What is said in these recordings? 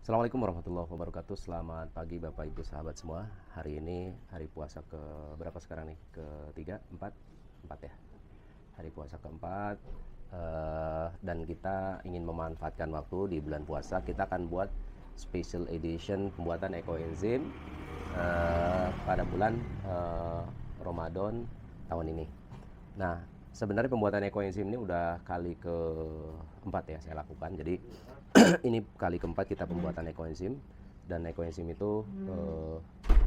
Assalamualaikum warahmatullahi wabarakatuh. Selamat pagi Bapak Ibu sahabat semua. Hari ini hari puasa ke berapa sekarang nih? Ketiga, empat, empat ya. Hari puasa keempat. Dan kita ingin memanfaatkan waktu di bulan puasa. Kita akan buat special edition pembuatan ekoenzim pada bulan Ramadan tahun ini. Nah, sebenarnya pembuatan ekoenzim ini udah kali keempat ya saya lakukan. Jadi ini kali keempat kita pembuatan ekoenzim, dan ekoenzim itu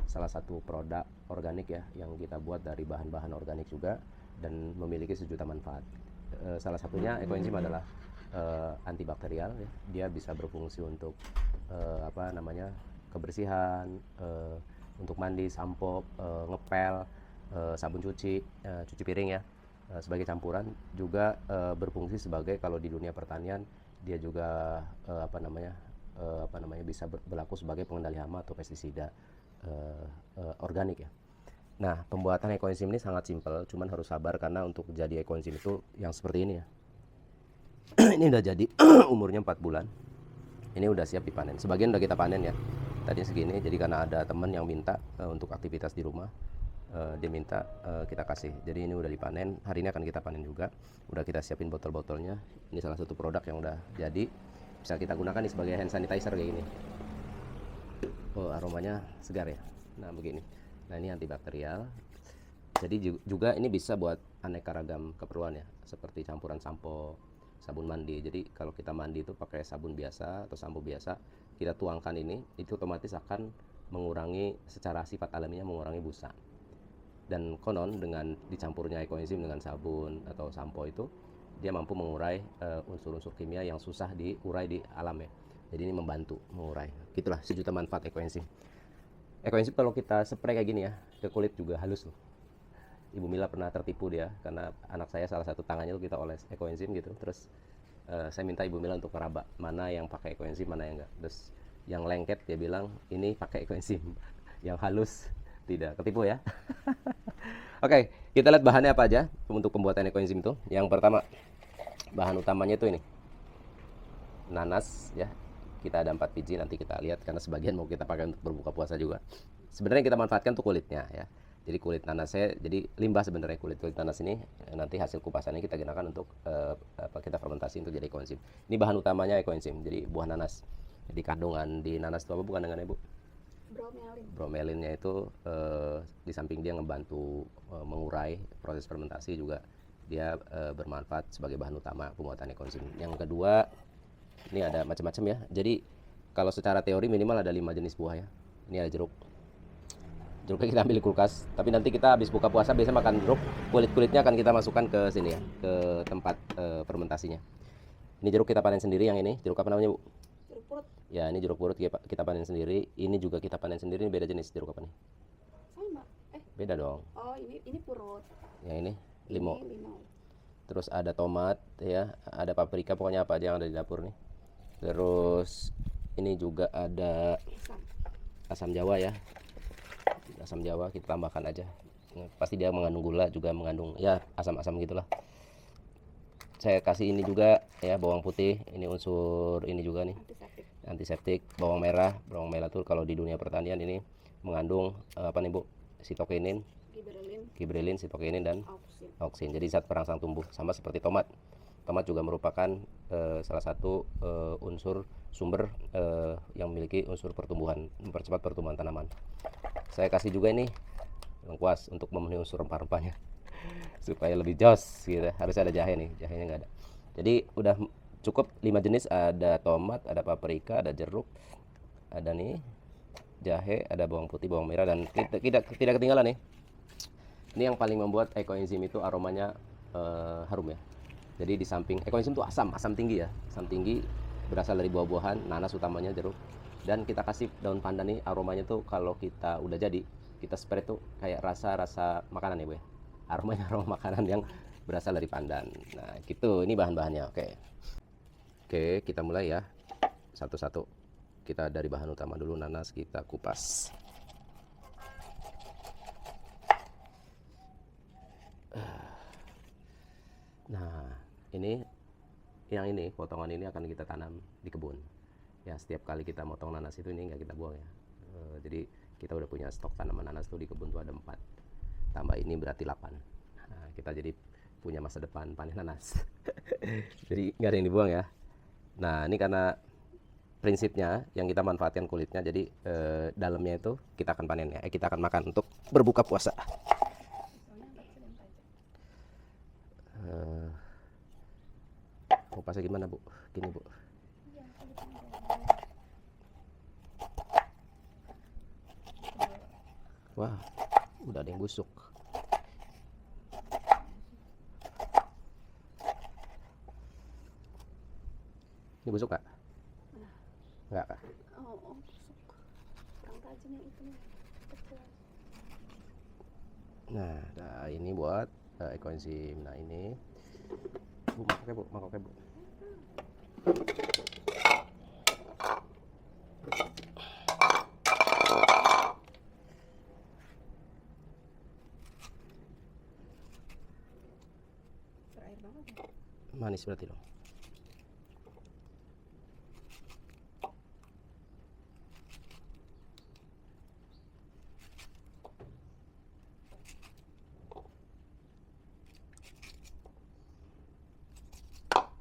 salah satu produk organik ya yang kita buat dari bahan-bahan organik juga dan memiliki sejuta manfaat. Salah satunya ekoenzim adalah antibakterial ya. Dia bisa berfungsi untuk kebersihan, untuk mandi, sampo, ngepel, sabun cuci, cuci piring ya, sebagai campuran. Juga berfungsi sebagai, kalau di dunia pertanian dia juga bisa berlaku sebagai pengendali hama atau pestisida organik ya. Nah, pembuatan ekoenzim ini sangat simpel, cuman harus sabar karena untuk jadi ekoenzim itu yang seperti ini ya. Ini udah jadi umurnya 4 bulan. Ini udah siap dipanen. Sebagian udah kita panen ya. Tadinya segini, jadi karena ada temen yang minta untuk aktivitas di rumah, dia minta kita kasih. Jadi ini udah dipanen. Hari ini akan kita panen juga. Udah kita siapin botol-botolnya. Ini salah satu produk yang udah jadi. Bisa kita gunakan nih sebagai hand sanitizer kayak gini. Oh, aromanya segar ya. Nah, begini. Nah, ini antibakterial. Jadi juga ini bisa buat aneka ragam keperluan ya, seperti campuran sampo, sabun mandi. Jadi kalau kita mandi itu pakai sabun biasa atau sampo biasa, kita tuangkan ini, itu otomatis akan mengurangi secara sifat alaminya, mengurangi busa. Dan konon dengan dicampurnya ekoenzim dengan sabun atau sampo itu, dia mampu mengurai unsur-unsur kimia yang susah diurai di alam ya. Jadi ini membantu mengurai. Gitulah sejuta manfaat ekoenzim. Ekoenzim kalau kita spray kayak gini ya, ke kulit juga halus loh. Ibu Mila pernah tertipu dia, karena anak saya salah satu tangannya tuh kita oles ekoenzim gitu. Terus saya minta Ibu Mila untuk meraba mana yang pakai ekoenzim, mana yang enggak. Terus yang lengket dia bilang ini pakai ekoenzim, yang halus tidak. Ketipu ya. Oke, kita lihat bahannya apa aja untuk pembuatan ekoenzim itu. Yang pertama, bahan utamanya itu ini, nanas ya. Kita ada 4 biji, nanti kita lihat karena sebagian mau kita pakai untuk berbuka puasa juga. Sebenarnya kita manfaatkan tuh kulitnya ya. Jadi kulit nanasnya, jadi limbah sebenarnya kulit nanas ini, nanti hasil kupasannya kita gunakan untuk kita fermentasi untuk jadi ekoenzim. Ini bahan utamanya ekoenzim, jadi buah nanas. Jadi kandungan di nanas itu apa bukan dengan Ibu? Bromelin. Bromelinnya itu di samping dia ngebantu mengurai proses fermentasi, juga dia bermanfaat sebagai bahan utama pembuatan ekoenzim. Yang kedua, ini ada macam-macam ya. Jadi kalau secara teori minimal ada 5 jenis buah ya. Ini ada jeruk. Jeruknya kita ambil di kulkas, tapi nanti kita habis buka puasa biasanya makan jeruk. Kulit-kulitnya akan kita masukkan ke sini ya, ke tempat fermentasinya. Ini jeruk kita panen sendiri, yang ini jeruk apa namanya Bu? Jeruk purut. Ya, ini jeruk purut kita panen sendiri. Ini juga kita panen sendiri. Ini beda jenis jeruk apa nih? Sama. Beda dong. Oh, ini purut. Yang ini limo. Ini limau. Terus ada tomat ya, ada paprika, pokoknya apa aja yang ada di dapur nih. Terus ini juga ada Asam. asam jawa ya. Asam jawa kita tambahkan aja. Pasti dia mengandung gula, juga mengandung ya asam-asam gitulah. Saya kasih ini juga ya, bawang putih. Ini unsur ini juga nih, Antiseptik. antiseptik. Bawang merah. Bawang merah tuh kalau di dunia pertanian ini mengandung apa nih Bu? Sitokinin, Giberelin. gibberellin, sitokinin, dan Auksin. auksin. Jadi zat perangsang tumbuh, sama seperti tomat. Tomat juga merupakan salah satu unsur sumber yang memiliki unsur pertumbuhan, mempercepat pertumbuhan tanaman. Saya kasih juga ini lengkuas untuk memenuhi unsur rempah-rempahnya supaya lebih jos gitu. Harus ada jahe nih, jahenya nggak ada. Jadi udah cukup 5 jenis, ada tomat, ada paprika, ada jeruk, ada nih jahe, ada bawang putih, bawang merah, dan tidak ketinggalan nih. Ini yang paling membuat ekoenzim itu aromanya harum ya. Jadi di samping ekoenzim itu asam tinggi ya, asam tinggi berasal dari buah-buahan, nanas utamanya, jeruk, dan kita kasih daun pandan nih. Aromanya tuh kalau kita udah jadi, kita spray tuh kayak rasa makanan ya Bu ya. Aromanya aroma makanan yang berasal dari pandan. Nah gitu, ini bahan-bahannya. Oke, kita mulai ya satu-satu. Kita dari bahan utama dulu, nanas kita kupas. Nah, ini yang ini potongan ini akan kita tanam di kebun. Ya setiap kali kita motong nanas itu ini nggak kita buang ya. Jadi kita udah punya stok tanaman nanas tuh di kebun tuh ada 4, tambah ini berarti 8. Nah, kita jadi punya masa depan panen nanas. Jadi nggak ada yang dibuang ya. Nah ini karena prinsipnya yang kita manfaatkan kulitnya, jadi dalamnya itu kita akan panen ya, kita akan makan untuk berbuka puasa. Kupasnya gimana bu? Gini bu. Wah, udah ada yang busuk. Ini busuk nggak? Nggak kak? Oh, busuk. Kurang tajam yang itu kecil. Nah, ini buat ekoenzim. Nah ini, bu mangkoknya bu. Berair banget ya. Manis berarti dong.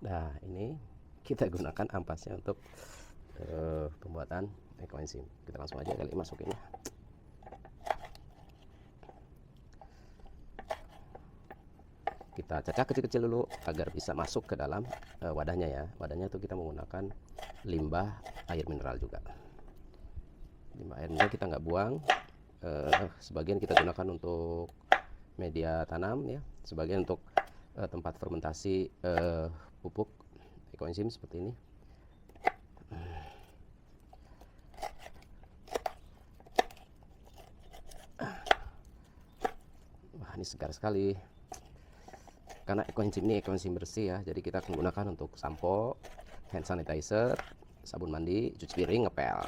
Nah ini kita gunakan ampasnya untuk pembuatan ekoenzim. Kita langsung aja kali masukin ya. Kita cacah kecil-kecil dulu agar bisa masuk ke dalam wadahnya ya. Wadahnya itu kita menggunakan limbah air mineral juga. Limbah air mineral kita nggak buang. Sebagian kita gunakan untuk media tanam ya. Sebagian untuk tempat fermentasi pupuk ekoenzim seperti ini. Wah ini segar sekali. Karena ekoenzim ini ekoenzim bersih ya, jadi kita menggunakan untuk sampo, hand sanitizer, sabun mandi, cuci piring, ngepel.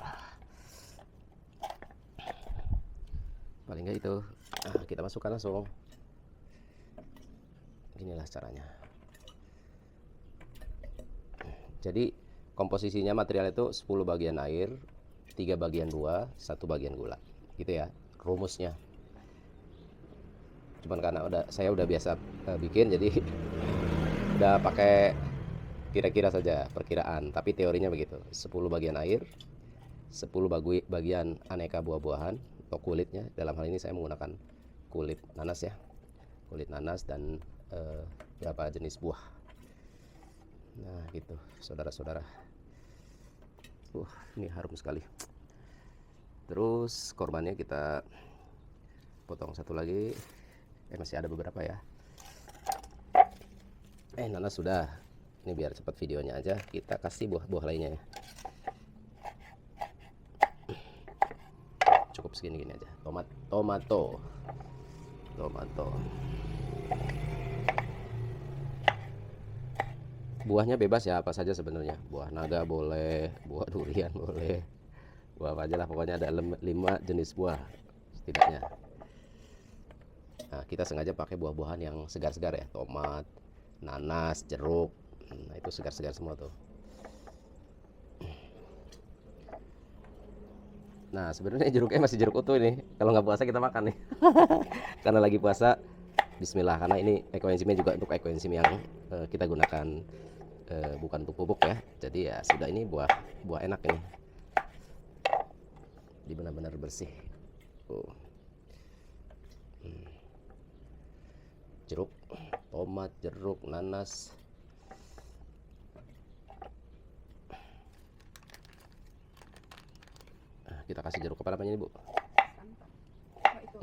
Paling nggak itu. Nah, kita masukkan langsung. Inilah caranya. Jadi komposisinya material itu 10 bagian air, 3 bagian buah, 1 bagian gula. Gitu ya rumusnya. Cuman karena saya udah biasa bikin, jadi udah pakai kira-kira saja perkiraan, tapi teorinya begitu. 10 bagian air, 10 bagian aneka buah-buahan atau kulitnya. Dalam hal ini saya menggunakan kulit nanas ya. Kulit nanas dan beberapa jenis buah. Nah gitu saudara-saudara. Ini harum sekali. Terus korbannya kita potong satu lagi. Masih ada beberapa ya. Nanas sudah. Ini biar cepat videonya aja, kita kasih buah-buah lainnya ya. Cukup segini-gini aja. Tomato. Buahnya bebas ya, apa saja sebenarnya. Buah naga boleh, buah durian boleh. Buah apa aja lah, pokoknya ada 5 jenis buah setidaknya. Nah, kita sengaja pakai buah-buahan yang segar-segar ya, tomat, nanas, jeruk. Nah, itu segar-segar semua tuh. Nah, sebenarnya jeruknya masih jeruk utuh ini. Kalau nggak puasa kita makan nih. Karena lagi puasa, bismillah. Karena ini ekoenzimnya juga untuk ekoenzim yang kita gunakan bukan untuk pupuk ya. Jadi ya sudah, ini buah enak ini. Ini benar-benar bersih. Jeruk, tomat, jeruk, nanas. Kita kasih jeruk apa namanya ini bu?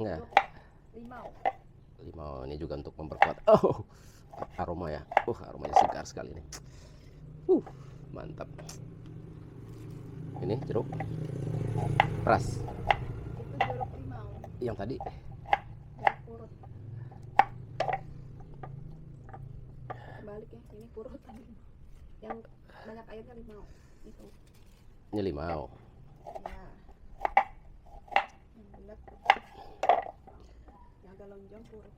Enggak. Limau ini juga untuk memperkuat. Aroma ya. Aromanya segar sekali nih. Mantap. Ini jeruk peras. Itu jeruk limau. Yang tadi Jeruk purut. Kebalik ya, ini purut tadi. Yang banyak airnya limau. Itu. ini limau. Ya. Yang bulat. Yang agak lonjong purut.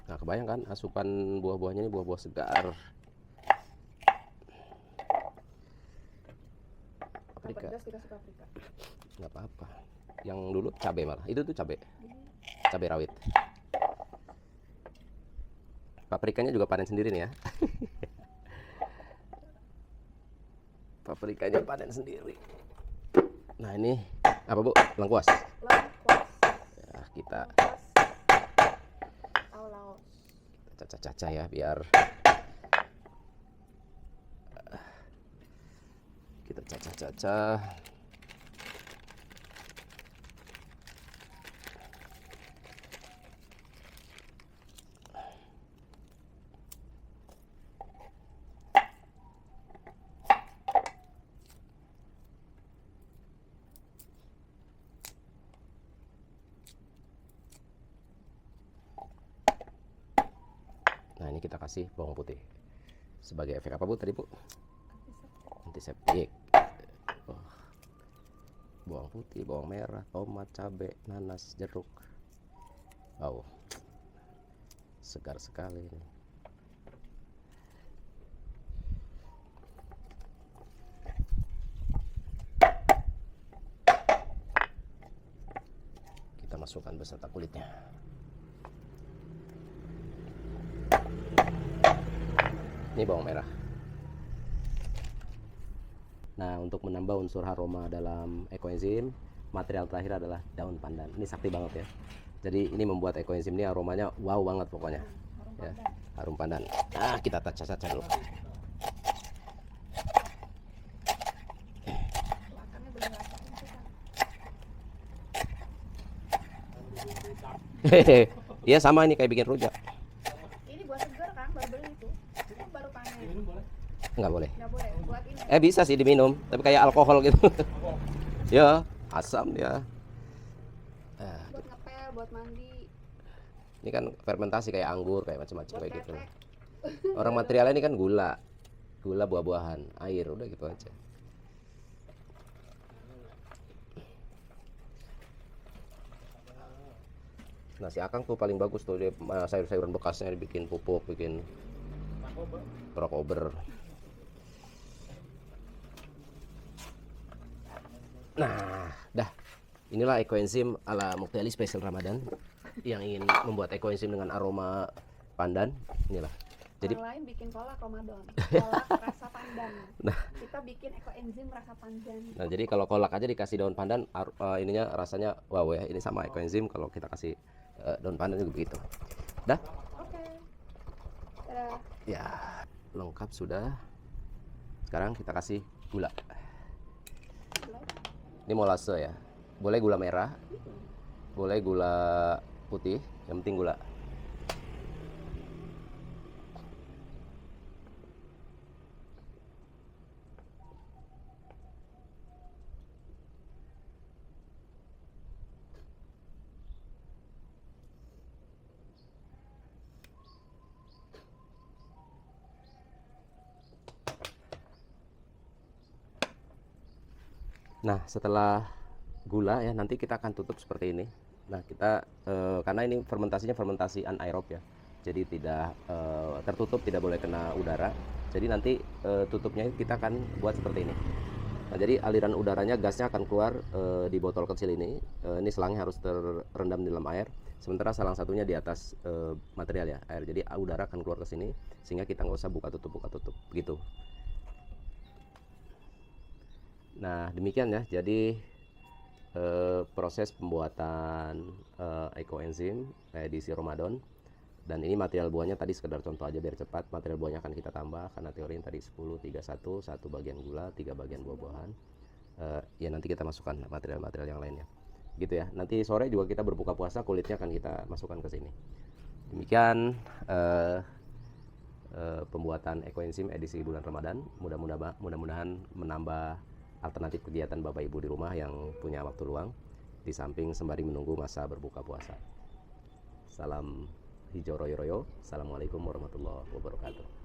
Nah kebayang kan asupan buah-buahnya ini buah-buah segar. paprika. pedas tidak suka paprika. Nggak apa-apa. Yang dulu cabai malah. Itu tuh cabai. Cabai rawit. Paprikanya juga panen sendiri nih ya. Paprikanya panen sendiri. Nah ini apa Bu? Lengkuas. Lengkuas. Ya, kita Laos. cacah-cacah ya biar kita cacah-cacah. Nah ini kita kasih bawang putih sebagai efek apa Bu tadi Bu? Antiseptik. Oh. Bawang putih, bawang merah, tomat, cabai, nanas, jeruk. Wow, segar sekali ini. Kita masukkan beserta kulitnya. Ini bawang merah. Nah, untuk menambah unsur aroma dalam ekoenzim, material terakhir adalah daun pandan. Ini sakti banget ya. Jadi ini membuat ekoenzim ini aromanya wow banget pokoknya. Ya, harum pandan. Nah, kita cacah-cacah dulu. Makannya belum rasain sih, Kang. Hehehe. Iya sama ini kayak bikin rujak. Ini buat segar, Kang, baru beli itu. Ini baru panen. Nggak boleh. Nggak boleh buat ini. Bisa sih diminum, tapi kayak alkohol gitu. Ya, asam ya. Buat ngepel, buat mandi, Ini kan fermentasi kayak anggur, kayak macam-macam buat kayak gitu. ketek. Orang materialnya ini kan gula, gula buah-buahan, air, udah gitu aja. Nah si Akang tuh paling bagus tuh dia sayur-sayuran bekasnya dibikin pupuk, bikin krokober. Nah, dah. Inilah ekoenzim ala Mukteli spesial Ramadan yang ingin membuat ekoenzim dengan aroma pandan. Inilah. Jadi Orang lain bikin kolak Ramadan, kolak rasa pandan. Nah. Kita bikin ekoenzim rasa pandan. Nah, jadi kalau kolak aja dikasih daun pandan, ininya rasanya wow ya. Ini sama ekoenzim kalau kita kasih daun pandan juga begitu. Dah? Oke. Dadah. Ya, lengkap sudah. Sekarang kita kasih gula. Ini molase ya. Boleh gula merah, boleh gula putih, yang penting gula. Nah, setelah gula ya, nanti kita akan tutup seperti ini. Nah, kita karena ini fermentasinya fermentasi anaerob ya. Jadi tidak tertutup, tidak boleh kena udara. Jadi nanti tutupnya kita akan buat seperti ini. Nah, jadi aliran udaranya, gasnya akan keluar di botol kecil ini. Ini selangnya harus terendam di dalam air. Sementara selang satunya di atas material ya, air. Jadi udara akan keluar ke sini sehingga kita nggak usah buka tutup begitu. Nah, demikian ya. Jadi proses pembuatan ekoenzim edisi Ramadan. Dan ini material buahnya tadi sekedar contoh aja biar cepat. Material buahnya akan kita tambah karena teori tadi 10, 3, 1, 1 bagian gula, 3 bagian buah-buahan. Ya nanti kita masukkan material-material yang lainnya. Gitu ya. Nanti sore juga kita berbuka puasa, kulitnya akan kita masukkan ke sini. Demikian pembuatan ekoenzim edisi bulan Ramadan. Mudah-mudahan menambah alternatif kegiatan Bapak Ibu di rumah yang punya waktu luang di samping sembari menunggu masa berbuka puasa. Salam hijau royo royo. Assalamualaikum warahmatullahi wabarakatuh.